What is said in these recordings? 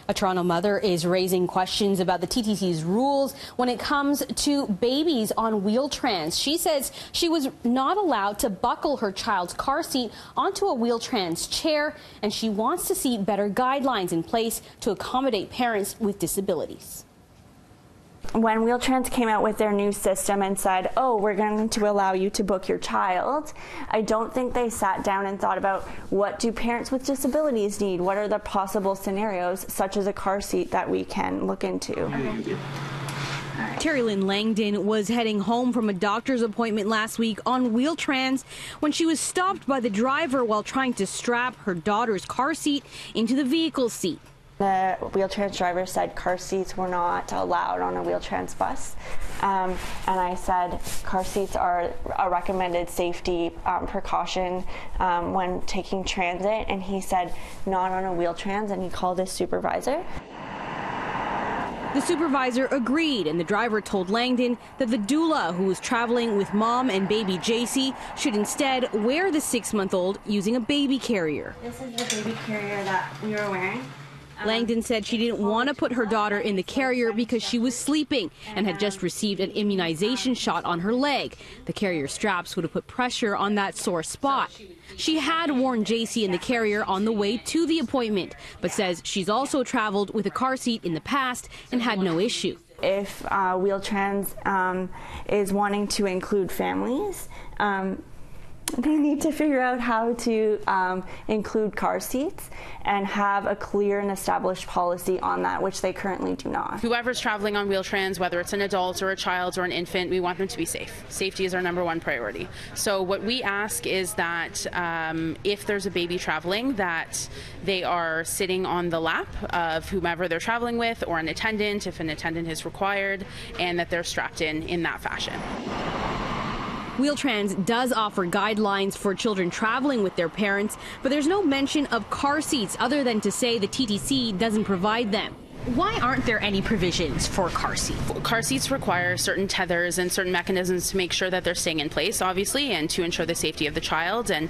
A Toronto mother is raising questions about the TTC's rules when it comes to babies on wheel-trans. She says she was not allowed to buckle her child's car seat onto a wheel-trans chair, and she wants to see better guidelines in place to accommodate parents with disabilities. When Wheel-Trans came out with their new system and said, oh, we're going to allow you to book your child, I don't think they sat down and thought about what do parents with disabilities need? What are the possible scenarios, such as a car seat, that we can look into? Okay. Terry Lynn Langdon was heading home from a doctor's appointment last week on Wheel-Trans when she was stopped by the driver while trying to strap her daughter's car seat into the vehicle seat. The Wheel-Trans driver said car seats were not allowed on a Wheel-Trans bus. And I said car seats are a recommended safety precaution when taking transit. And he said not on a Wheel-Trans, and he called his supervisor. The supervisor agreed, and the driver told Langdon that the doula who was traveling with mom and baby JC should instead wear the 6-month-old using a baby carrier. This is the baby carrier that we were wearing. Langdon said she didn't want to put her daughter in the carrier because she was sleeping and had just received an immunization shot on her leg. The carrier straps would have put pressure on that sore spot. She had worn JC in the carrier on the way to the appointment, but says she's also traveled with a car seat in the past and had no issue. If Wheel-Trans is wanting to include families, they need to figure out how to include car seats and have a clear and established policy on that, which they currently do not. Whoever's traveling on Wheel-Trans, whether it's an adult or a child or an infant, we want them to be safe. Safety is our #1 priority. So what we ask is that if there's a baby traveling, that they are sitting on the lap of whomever they're traveling with, or an attendant if an attendant is required, and that they're strapped in that fashion. Wheel-Trans does offer guidelines for children traveling with their parents, but there's no mention of car seats other than to say the TTC doesn't provide them. Why aren't there any provisions for car seats? Car seats require certain tethers and certain mechanisms to make sure that they're staying in place, obviously, and to ensure the safety of the child. And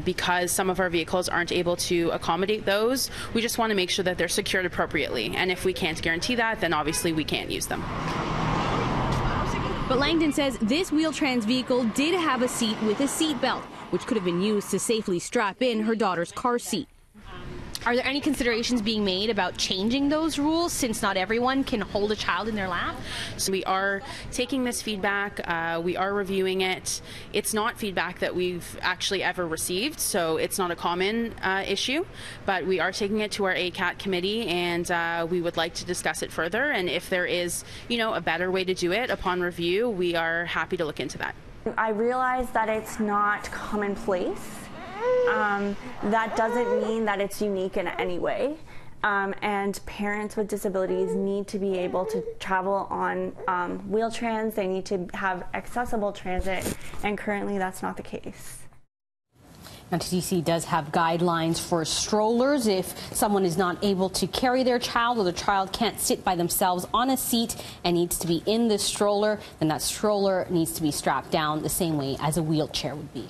because some of our vehicles aren't able to accommodate those, we just want to make sure that they're secured appropriately. And if we can't guarantee that, then obviously we can't use them. But Langdon says this Wheel-Trans vehicle did have a seat with a seat belt, which could have been used to safely strap in her daughter's car seat. Are there any considerations being made about changing those rules, since not everyone can hold a child in their lap? So we are taking this feedback, we are reviewing it. It's not feedback that we've actually ever received, so it's not a common issue, but we are taking it to our ACAT committee, and we would like to discuss it further. And if there is, a better way to do it upon review, we are happy to look into that. I realize that it's not commonplace. That doesn't mean that it's unique in any way. And parents with disabilities need to be able to travel on Wheel-Trans. They need to have accessible transit, and currently that's not the case. Now, TTC does have guidelines for strollers. If someone is not able to carry their child, or the child can't sit by themselves on a seat and needs to be in the stroller, then that stroller needs to be strapped down the same way as a wheelchair would be.